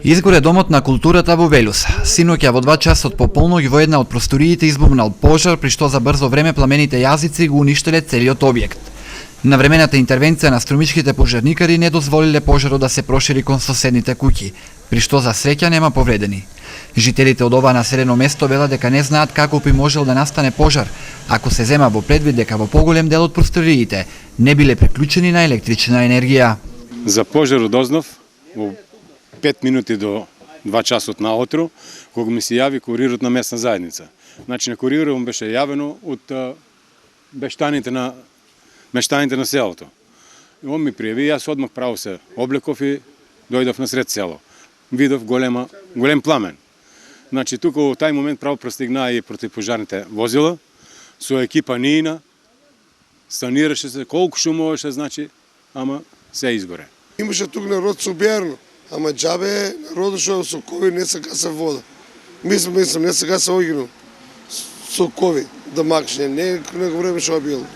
Изгоре домот на културата во Велус. Синоќа во 2 часот пополноќ во една од просториите избумнал пожар, при што за брзо време пламените јазици го уништеле целиот објект. Навремената интервенција на струмичките пожарникари не дозволиле пожарот да се прошири кон соседните куќи, при што за среќа нема повредени. Жителите од ова населено место велат дека не знаат како би можел да настане пожар, ако се зема во предвид дека во поголем дел од просториите не биле приклучени на електрична енергија. За пожарот дознав во 5 минути до 2 часот наутро, кога ми се јави курирот на местна заедница. Значи на курирот му беше јавено од мештаните на селото. Он ми пријави, јас одмах право се облеков и дојдов на сред село. Видов голем пламен. Значи тука во тај момент право простигнаа и противпожарните возила, со екипа ниина, станираше се колку шумуваше, значи, ама се изгоре. Имаше тук народ со убиерно, ама џабе народот што со кови не се гасе вода. Мислам, не се гасе огино со кови да макшне, не него време што било.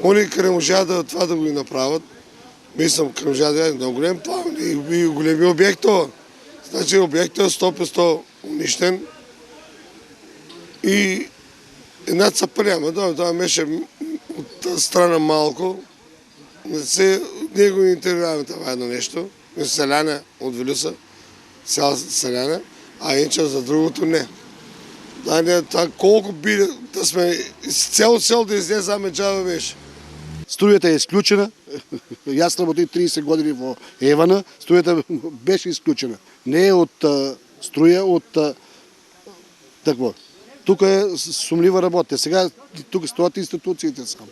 Они каде можеа да това да го и направат, мислам, каде можеа да на голем план и големи објекто. Значи објектот е 100% уништен и една цапања, ама тоа беше од страна малко. Не го интервјуираме това едно нешто. Селяне од Велуса, цела селяне, а иначе за другото не. Колку би да сме цел цел да излезаме џабе беше. Струјата е исклучена. Јас работив 30 години во Евана, струјата беше исклучена. Не е од струја, од такво. Тука е сумлива работа. Сега тука стоат институциите само.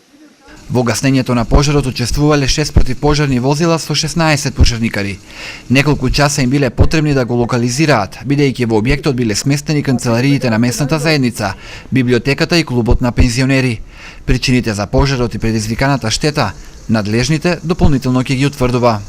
Во гаснењето на пожарот учествувале 6 противпожарни возила со 16 пожарникари. Неколку часа им биле потребни да го локализираат, бидејќи во објектот биле сместени канцелариите на местната заедница, библиотеката и клубот на пензионери. Причините за пожарот и предизвиканата штета, надлежните дополнително ќе ги утврдува.